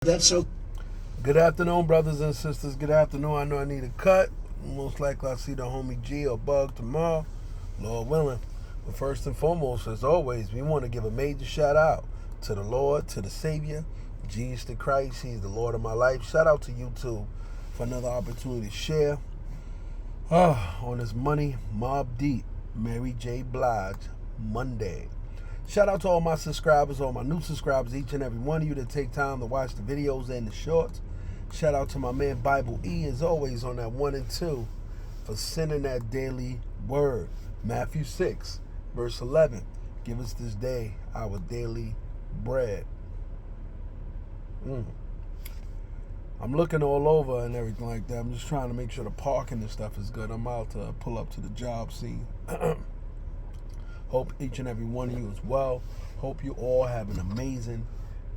That's so. Good afternoon, brothers and sisters. Good afternoon. I know I need a cut. Most likely I'll see the homie G or Bug tomorrow, Lord willing. But first and foremost, as always, we want to give a major shout out to the Lord, to the Savior, Jesus the Christ. He's the Lord of my life. Shout out to YouTube for another opportunity to share on this Money Mob Deep, Mary J. Blige, Monday. Shout out to all my subscribers, all my new subscribers, each and every one of you that take time to watch the videos and the shorts. Shout out to my man Bible E, as always, on that 1 and 2 for sending that daily word. Matthew 6, verse 11. Give us this day our daily bread. I'm looking all over and everything like that. I'm just trying to make sure the parking and stuff is good. I'm about to pull up to the job scene. Hope each and every one of you is well. Hope you all have an amazing,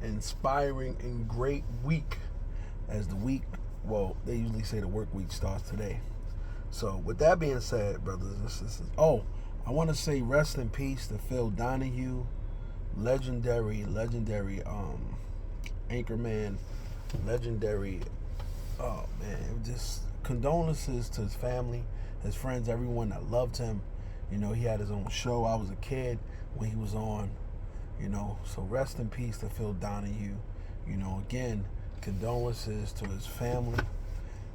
inspiring, and great week. As the week, well, they usually say the work week starts today. So with that being said, brothers and sisters, I want to say rest in peace to Phil Donahue, legendary anchorman, legendary. Oh man, just condolences to his family, his friends, everyone that loved him. You know, he had his own show. I was a kid when he was on, so rest in peace to Phil Donahue. Again, condolences to his family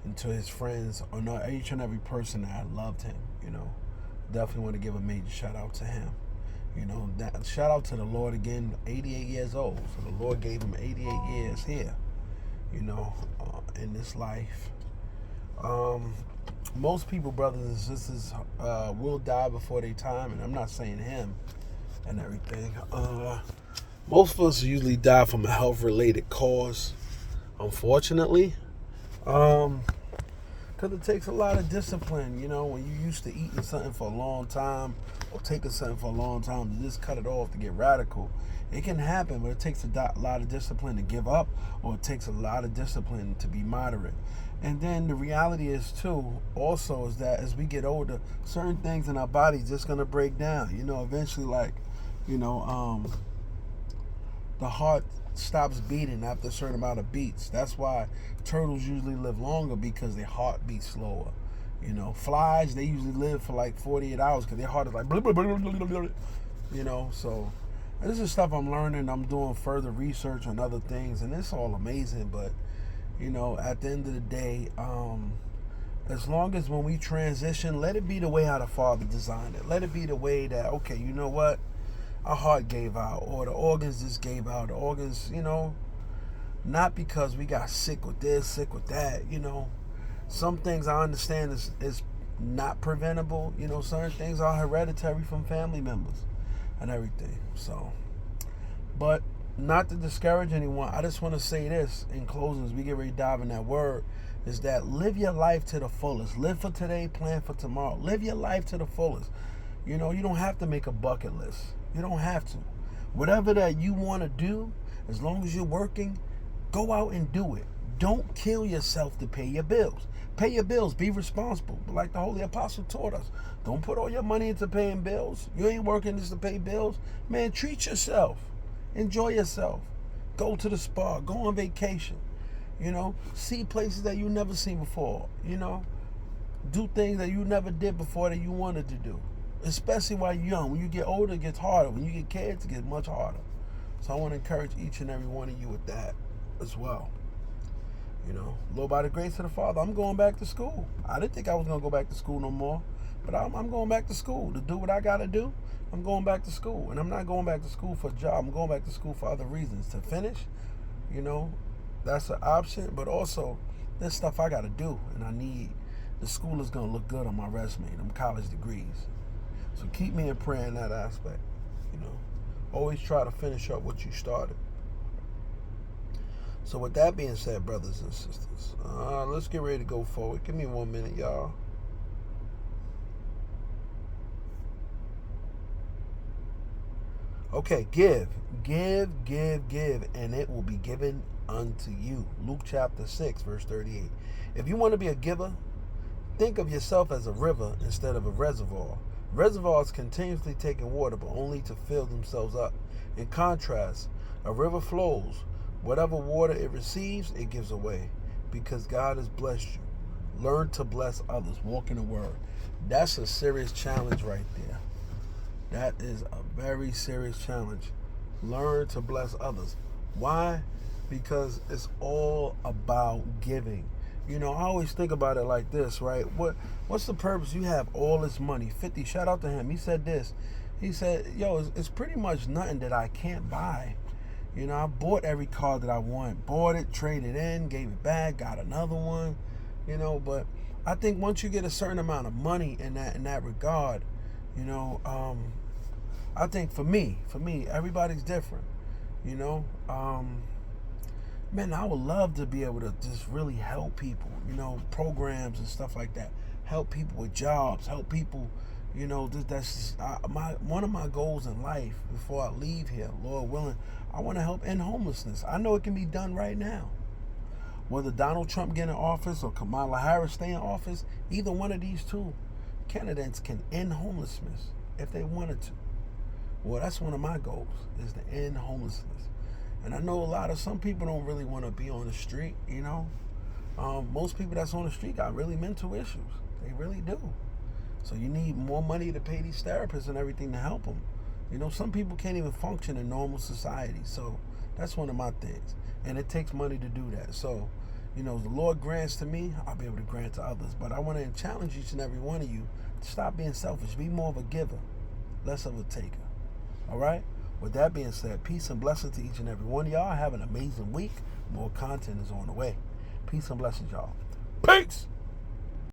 and to his friends, or not each and every person that loved him. Definitely want to give a major shout out to him. Shout out to the Lord again, 88 years old. So the Lord gave him 88 years here, in this life. Most people, brothers and sisters, will die before their time, and I'm not saying him and everything. Most of us usually die from a health-related cause, unfortunately, because it takes a lot of discipline. When you're used to eating something for a long time or taking something for a long time, to just cut it off, to get radical, it can happen, but it takes a lot of discipline to give up, or it takes a lot of discipline to be moderate. And then the reality is too, also, is that as we get older, certain things in our body just gonna break down. Eventually, the heart stops beating after a certain amount of beats. That's why turtles usually live longer, because their heart beats slower. Flies, they usually live for like 48 hours because their heart is like blah, blah, blah, blah, blah, blah. So this is stuff I'm learning. I'm doing further research on other things, and it's all amazing. But at the end of the day, as long as when we transition, let it be the way how the Father designed it. Let it be the way that, okay, you know what? Our heart gave out, or the organs just gave out. The organs, not because we got sick with this, sick with that, Some things I understand is not preventable. Certain things are hereditary from family members and everything. So, but not to discourage anyone, I just want to say this in closing as we get ready to dive in that word, is that live your life to the fullest. Live for today, plan for tomorrow. Live your life to the fullest. You don't have to make a bucket list. You don't have to. Whatever that you want to do, as long as you're working, go out and do it. Don't kill yourself to pay your bills. Pay your bills. Be responsible. But like the Holy Apostle taught us, don't put all your money into paying bills. You ain't working just to pay bills. Man, treat yourself. Enjoy yourself. Go to the spa. Go on vacation. See places that you never seen before. Do things that you never did before that you wanted to do. Especially while you're young. When you get older, it gets harder. When you get kids, it gets much harder. So I want to encourage each and every one of you with that as well. Lord, by the grace of the Father, I'm going back to school. I didn't think I was going to go back to school no more, but I'm going back to school to do what I got to do. I'm going back to school, and I'm not going back to school for a job. I'm going back to school for other reasons. To finish, that's an option, but also there's stuff I got to do, and I need, the school is going to look good on my resume, them college degrees. So keep me in prayer in that aspect. Always try to finish up what you started. So with that being said, brothers and sisters, let's get ready to go forward. Give me 1 minute, y'all. Okay, give, and it will be given unto you. Luke chapter 6, verse 38. If you want to be a giver, think of yourself as a river instead of a reservoir. Reservoirs continuously taking water, but only to fill themselves up. In contrast, a river flows Whatever water it receives, it gives away, because God has blessed you. Learn to bless others. Walk in the word. That's a serious challenge right there. That is a very serious challenge. Learn to bless others. Why? Because it's all about giving. You know, I always think about it like this, right? What's the purpose? You have all this money. 50, shout out to him. He said this. He said, yo, it's pretty much nothing that I can't buy. You know, I bought every car that I want. Bought it, traded in, gave it back, got another one. You know, but I think once you get a certain amount of money in that regard, you know, I think for me, everybody's different. You know, man, I would love to be able to just really help people, you know, programs and stuff like that. Help people with jobs, help people, you know, that's just, one of my goals in life before I leave here, Lord willing, I want to help end homelessness. I know it can be done right now. Whether Donald Trump get in office or Kamala Harris stay in office, either one of these two candidates can end homelessness if they wanted to. Well, that's one of my goals, is to end homelessness. And I know some people don't really want to be on the street, you know. Most people that's on the street got really mental issues. They really do. So you need more money to pay these therapists and everything to help them. You know, some people can't even function in normal society. So that's one of my things. And it takes money to do that. So, you know, the Lord grants to me, I'll be able to grant to others. But I want to challenge each and every one of you to stop being selfish. Be more of a giver, less of a taker. All right? With that being said, peace and blessings to each and every one of y'all. Have an amazing week. More content is on the way. Peace and blessings, y'all. Peace!